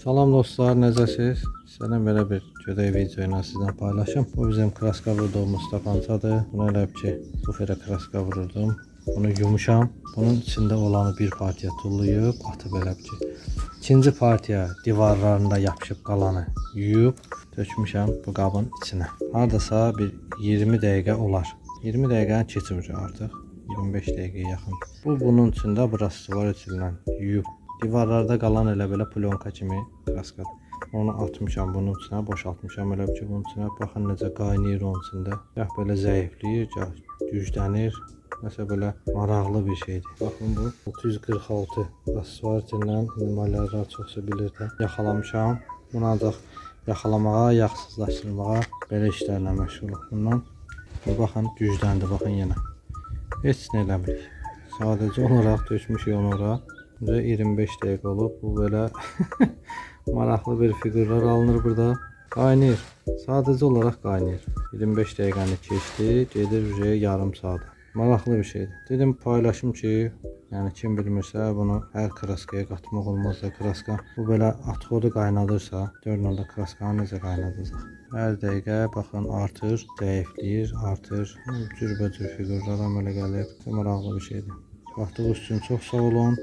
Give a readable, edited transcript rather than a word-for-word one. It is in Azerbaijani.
Salam dostlar, necəsiz? Sizdən belə bir gödək video ilə sizdən paylaşım. Bu bizim kraska vurduğumuz tapancadır. Bunu elə ki, bufere kraska vururdum. Bunu yumuşam. Bunun içində olanı bir partiya tullayıb, atıb elə ki. İkinci partiya divarlarında yapışıb qalanı yuyub, tökmüşəm bu qabın içinə. Hardasa bir 20 dəqiqə olar. 20 dəqiqəni keçmir artıq. 25 dəqiqəyə yaxın. Bunun içində burası var içindən yuyub. Divarlarda qalan elə belə plyonka kimi kraskadır. Onu atmışam bunun içinə, boşaltmışam elə ki bunun içinə. Baxın necə qaynayır onun içində. Gah belə zəifləyir, gah güclənir. Nəsə belə maraqlı bir şeydir. Baxın bu 646 asfaltindən nümayələr çoxsa bilir də yaxalamışam. Bunu ancaq yaxalamağa, yaxsızlaşdırmağa belə işlərlə məşğuluq. Bundan baxın gücləndi, baxın yenə. Heç nə eləmirik. Sadəcə olaraq tökmüşük onu ora. 25 dəqiqə olub. Bu belə maraqlı bir figürlər alınır burada. Qaynayır. Sadəcə olaraq qaynayır. 25 dəqiqəni keçdi. Gedir yarım saat. Maraqlı bir şeydir. Dedim paylaşım ki, yəni kim bilmirsə bunu hər kraskaya qatmaq olmaz da kraska. Bu belə atxodu qaynadırsa, görün onda kraskanı necə qaynadacaq. Hər dəqiqə baxın artır, zəifləyir, artır. Cürbəcür figürlər əmələ gəlir. Maraqlı bir şeydir. Vaxtınız üçün çox sağ olun.